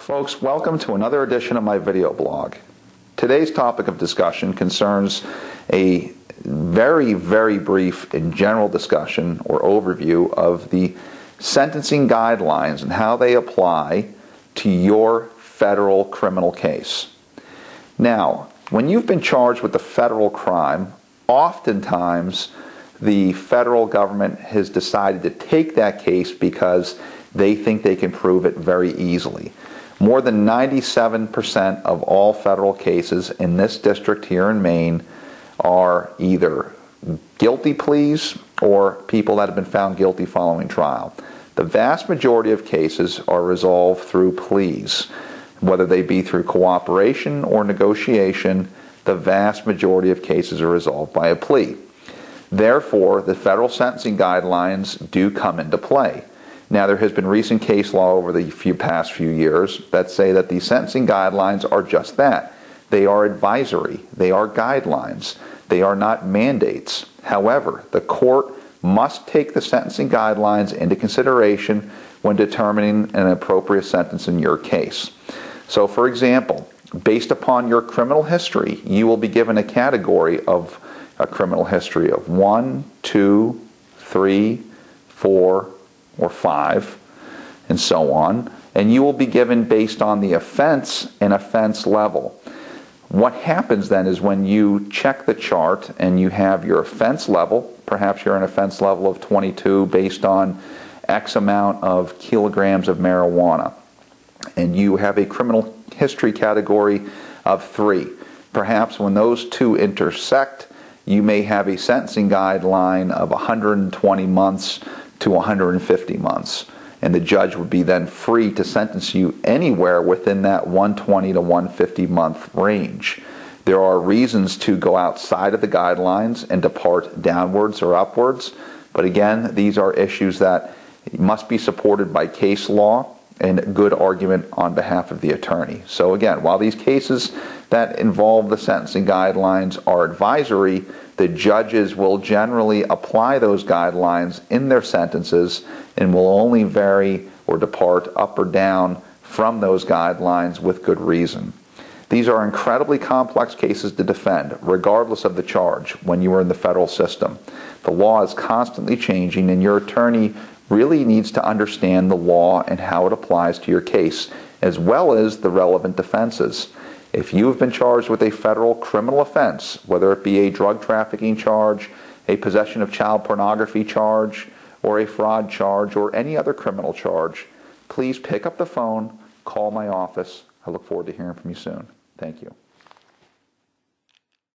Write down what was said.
Folks, welcome to another edition of my video blog. Today's topic of discussion concerns a very brief and general discussion or overview of the sentencing guidelines and how they apply to your federal criminal case. Now, when you've been charged with a federal crime, oftentimes the federal government has decided to take that case because they think they can prove it very easily. More than 97% of all federal cases in this district here in Maine are either guilty pleas or people that have been found guilty following trial. The vast majority of cases are resolved through pleas. Whether they be through cooperation or negotiation, the vast majority of cases are resolved by a plea. Therefore, the federal sentencing guidelines do come into play. Now, there has been recent case law over the past few years that say that the sentencing guidelines are just that. They are advisory. They are guidelines. They are not mandates. However, the court must take the sentencing guidelines into consideration when determining an appropriate sentence in your case. So, for example, based upon your criminal history, you will be given a category of a criminal history of 1, 2, 3, 4, or 5, and so on, and you will be given based on the offense and offense level. What happens then is when you check the chart and you have your offense level, perhaps you're an offense level of 22 based on X amount of kilograms of marijuana, and you have a criminal history category of 3. Perhaps when those two intersect, you may have a sentencing guideline of 120 months to 150 months. And the judge would be then free to sentence you anywhere within that 120 to 150 month range. There are reasons to go outside of the guidelines and depart downwards or upwards. But again, these are issues that must be supported by case law and good argument on behalf of the attorney. So again, while these cases that involve the sentencing guidelines are advisory, the judges will generally apply those guidelines in their sentences and will only vary or depart up or down from those guidelines with good reason. These are incredibly complex cases to defend, regardless of the charge, when you are in the federal system. The law is constantly changing, and your attorney really needs to understand the law and how it applies to your case, as well as the relevant defenses. If you have been charged with a federal criminal offense, whether it be a drug trafficking charge, a possession of child pornography charge, or a fraud charge, or any other criminal charge, please pick up the phone, call my office. I look forward to hearing from you soon. Thank you.